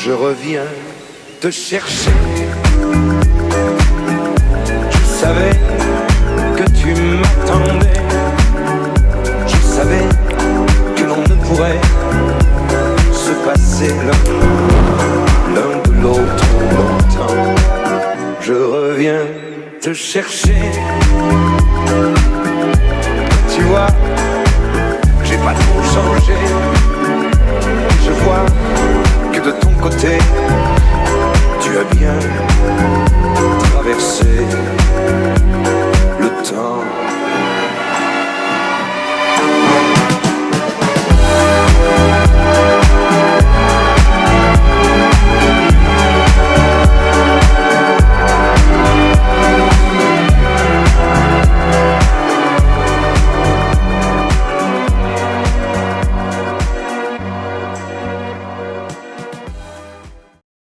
je reviens te chercher. Je savais que tu m'attendais. Je savais que l'on ne pourrait se passer l'un de l'autre longtemps. Je reviens te chercher.